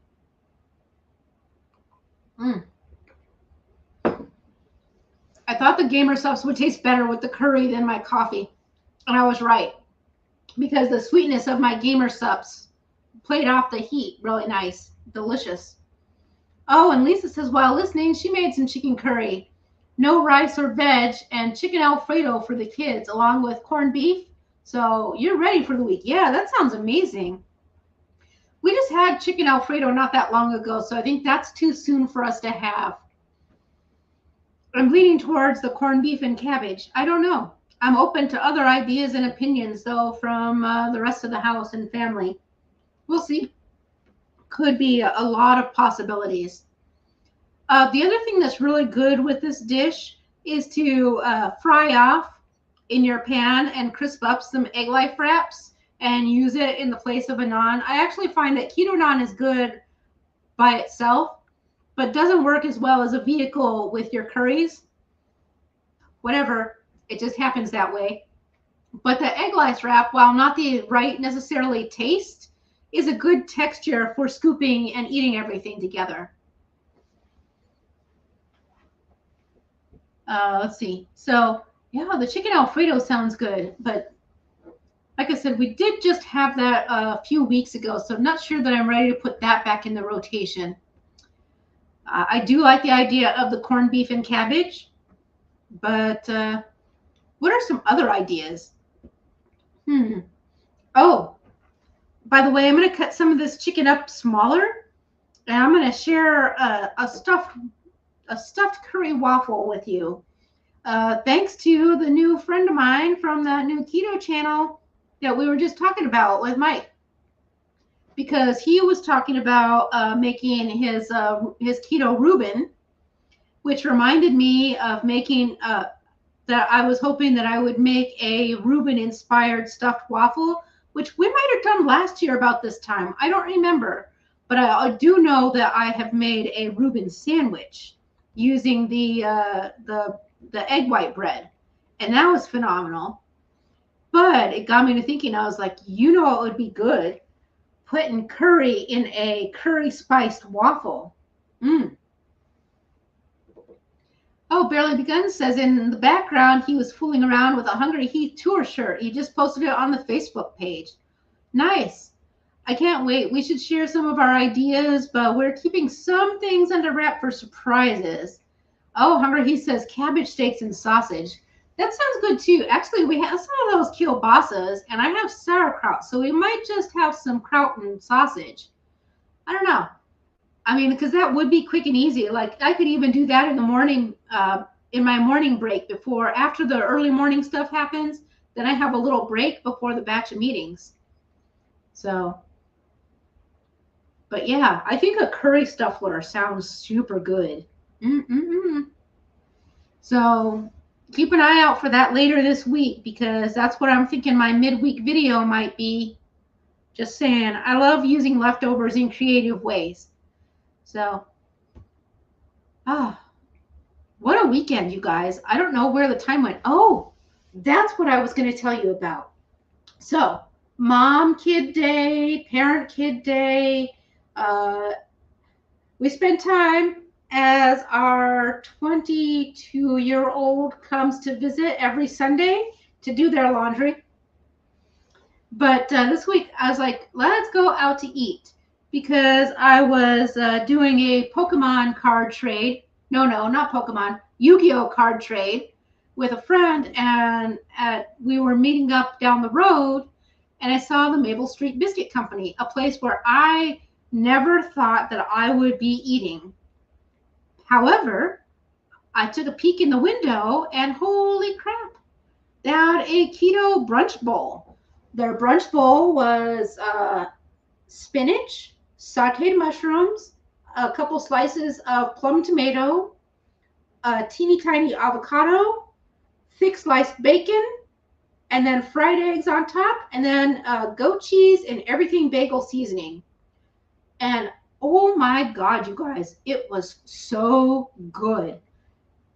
I thought the gamer subs would taste better with the curry than my coffee. And I was right. Because the sweetness of my gamer subs played off the heat really nice. Delicious. Oh, and Lisa says, while listening, she made some chicken curry. No rice or veg and chicken Alfredo for the kids along with corned beef. So you're ready for the week. Yeah, that sounds amazing. We just had chicken Alfredo not that long ago, so I think that's too soon for us to have. I'm leaning towards the corned beef and cabbage. I don't know. I'm open to other ideas and opinions, though, from the rest of the house and family. We'll see. Could be a lot of possibilities. The other thing that's really good with this dish is to fry off in your pan and crisp up some egg life wraps and use it in the place of a naan. I actually find that keto naan is good by itself, but doesn't work as well as a vehicle with your curries. Whatever, it just happens that way. But the egg life wrap, while not the right necessarily taste, is a good texture for scooping and eating everything together. Let's see. So, yeah, the chicken Alfredo sounds good. But like I said, we did just have that a few weeks ago. So I'm not sure that I'm ready to put that back in the rotation. I do like the idea of the corned beef and cabbage. But what are some other ideas? Oh, by the way, I'm going to cut some of this chicken up smaller. And I'm going to share a stuffed curry waffle with you. Thanks to the new friend of mine from that new keto channel that we were just talking about with Mike, because he was talking about making his keto Reuben, which reminded me of making that I was hoping that I would make a Reuben inspired stuffed waffle, which we might have done last year about this time. I don't remember, but I do know that I have made a Reuben sandwich using the egg white bread, and that was phenomenal. But it got me to thinking. I was like, you know, it would be good putting curry in a curry spiced waffle. Oh, Barely Begun says in the background he was fooling around with a Hungry Heath tour shirt. He just posted it on the Facebook page. Nice. I can't wait. We should share some of our ideas, but we're keeping some things under wrap for surprises. Oh, Hungry Heath says cabbage steaks and sausage. That sounds good too. Actually, we have some of those kielbasas, and I have sauerkraut, so we might just have some kraut and sausage. I don't know. I mean, because that would be quick and easy. Like I could even do that in the morning, in my morning break after the early morning stuff happens. Then I have a little break before the batch of meetings. So, but yeah, I think a curry stuffler sounds super good. So keep an eye out for that later this week, because that's what I'm thinking my midweek video might be. Just saying, I love using leftovers in creative ways. So, what a weekend, you guys. I don't know where the time went. Oh, that's what I was going to tell you about. So, mom kid day, parent kid day. We spend time as our 22-year-old comes to visit every Sunday to do their laundry. But this week I was like, let's go out to eat, because I was doing a Pokemon card trade. No, not Pokemon. Yu-Gi-Oh card trade with a friend, and we were meeting up down the road, and I saw the Maple Street Biscuit Company, a place where I never thought that I would be eating. However, I took a peek in the window, and holy crap, they had a keto brunch bowl. Their brunch bowl was spinach, sauteed mushrooms, a couple slices of plum tomato, a teeny tiny avocado, thick sliced bacon, and then fried eggs on top, and then goat cheese and everything bagel seasoning. And oh my God, you guys, it was so good.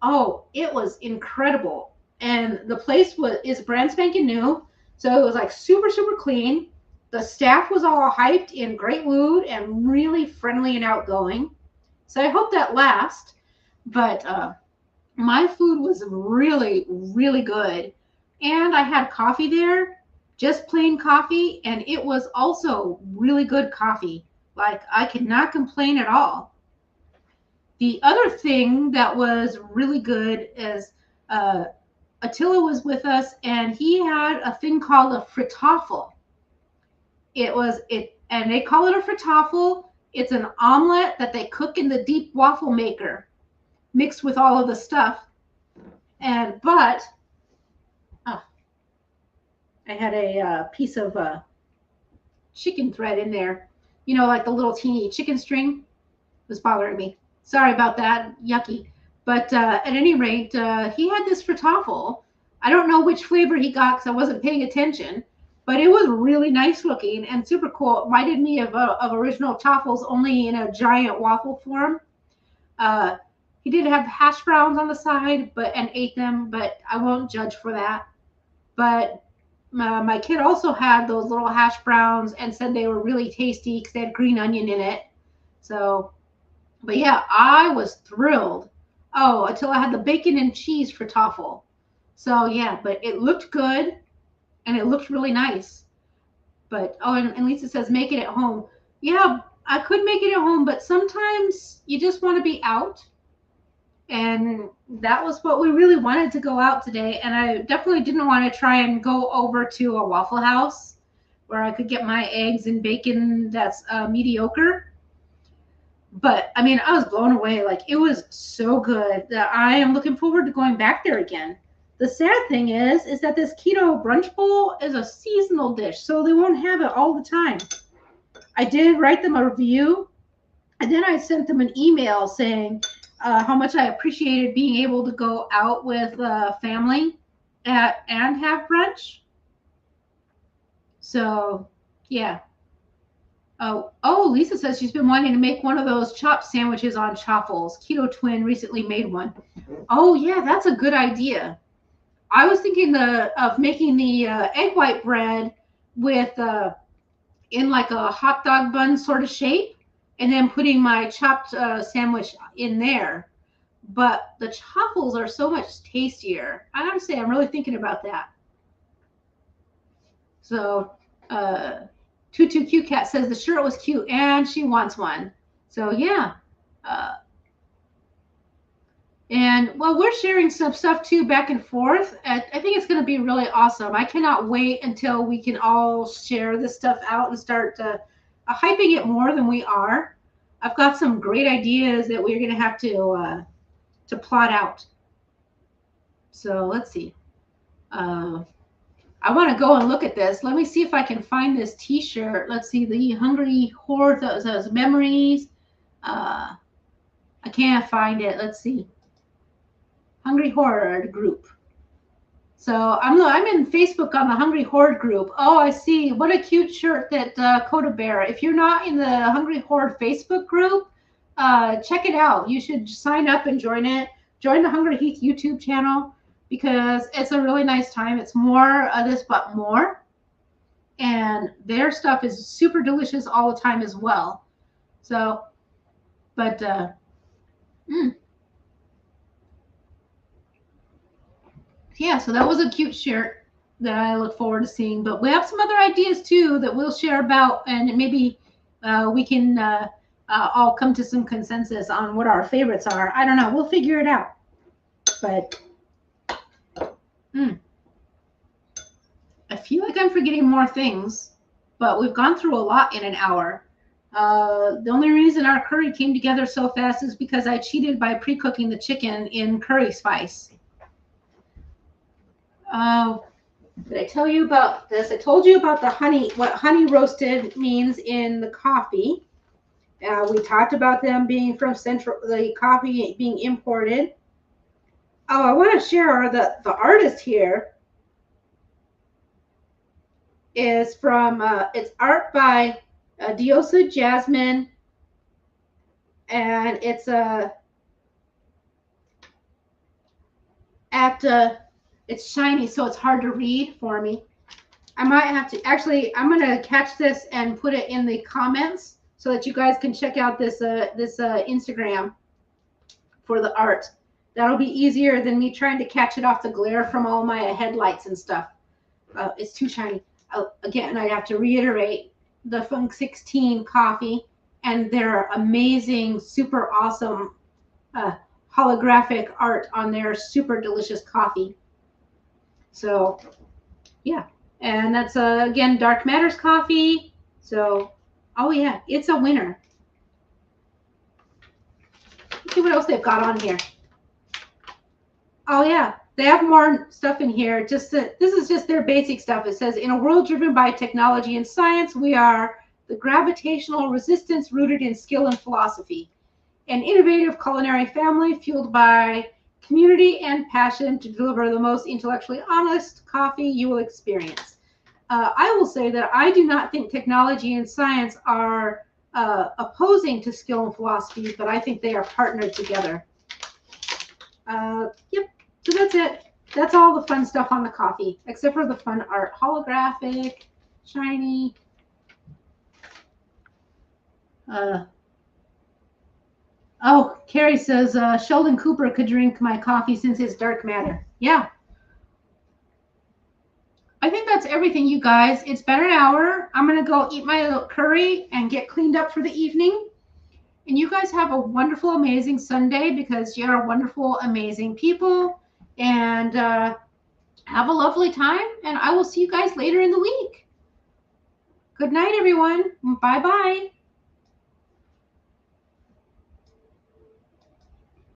Oh, it was incredible. And the place is brand spanking new. So it was like super, super clean. The staff was all hyped in great mood and really friendly and outgoing. So I hope that lasts. But my food was really, really good. And I had coffee there, just plain coffee. And it was also really good coffee. Like I could not complain at all. The other thing that was really good is Attila was with us, and he had a thing called a frittafel. And they call it a frittafel. It's an omelet that they cook in the deep waffle maker. mixed with all of the stuff. But I had a piece of chicken thread in there, you know, like the little teeny chicken string was bothering me. Sorry about that, yucky. But at any rate, he had this for toffel. I don't know which flavor he got because I wasn't paying attention, but it was really nice looking and super cool. It reminded me of original toffels, only in a giant waffle form. He did have hash browns on the side, and ate them, but I won't judge for that. But my kid also had those little hash browns and said they were really tasty because they had green onion in it. So, but yeah, I was thrilled. Oh, until I had the bacon and cheese for toffel. So yeah, but it looked good and it looked really nice. But oh, and Lisa says make it at home. Yeah, I could make it at home, but sometimes you just want to be out. And that was what we really wanted to go out today. And I definitely didn't want to try and go over to a Waffle House where I could get my eggs and bacon that's mediocre. But I mean, I was blown away. Like, it was so good that I am looking forward to going back there again. The sad thing is that this keto brunch bowl is a seasonal dish, so they won't have it all the time. I did write them a review, and then I sent them an email saying how much I appreciated being able to go out with family and have brunch. So, yeah. Oh, Lisa says she's been wanting to make one of those chopped sandwiches on chaffles. Keto Twin recently made one. Oh, yeah, that's a good idea. I was thinking of making the egg white bread with in like a hot dog bun sort of shape, and then putting my chopped sandwich in there. But the chaffles are so much tastier. I gotta say, I'm really thinking about that. So, Tutu Cute Cat says the shirt was cute and she wants one. So yeah. And well, we're sharing some stuff too back and forth. I think it's going to be really awesome. I cannot wait until we can all share this stuff out and start hyping it more than we are. I've got some great ideas that we're going to have to plot out. So let's see. I want to go and look at this. Let me see if I can find this T-shirt. Let's see, the Hungry Horde, those memories. I can't find it. Let's see. Hungry Horde group. So I'm in Facebook on the Hungry Horde group. Oh, I see. What a cute shirt that Coda Bear. If you're not in the Hungry Horde Facebook group, check it out. You should sign up and join it. Join the Hungry Heath YouTube channel, because it's a really nice time. It's more of this, but more. And their stuff is super delicious all the time as well. So, but, yeah, so that was a cute shirt that I look forward to seeing. But we have some other ideas too that we'll share about, and maybe we can all come to some consensus on what our favorites are. I don't know. We'll figure it out. But I feel like I'm forgetting more things, but we've gone through a lot in an hour. The only reason our curry came together so fast is because I cheated by pre-cooking the chicken in curry spice. Did I tell you about this? I told you about the honey, what honey roasted means in the coffee. We talked about them being from the coffee being imported. Oh, I want to share the artist here is from, it's art by Diosa Jasmine, and it's it's shiny, so it's hard to read for me. I might have to, actually, I'm going to catch this and put it in the comments so that you guys can check out this Instagram for the art. That'll be easier than me trying to catch it off the glare from all my headlights and stuff. It's too shiny. Again, I have to reiterate the Funk 16 coffee and their amazing, super awesome holographic art on their super delicious coffee. So, yeah. And that's, again, Dark Matters coffee. So, oh, yeah, it's a winner. Let's see what else they've got on here. Oh yeah, they have more stuff in here. Just that this is just their basic stuff. It says, in a world driven by technology and science, we are the gravitational resistance rooted in skill and philosophy, an innovative culinary family fueled by community and passion to deliver the most intellectually honest coffee you will experience. I will say that I do not think technology and science are opposing to skill and philosophy, but I think they are partnered together. Yep, so that's it. That's all the fun stuff on the coffee, except for the fun art. Holographic, shiny. Oh, Carrie says Sheldon Cooper could drink my coffee since it's dark matter. Yeah. I think that's everything, you guys. It's been an hour. I'm going to go eat my curry and get cleaned up for the evening. And you guys have a wonderful, amazing Sunday because you're wonderful, amazing people. And have a lovely time. And I will see you guys later in the week. Good night, everyone. Bye-bye.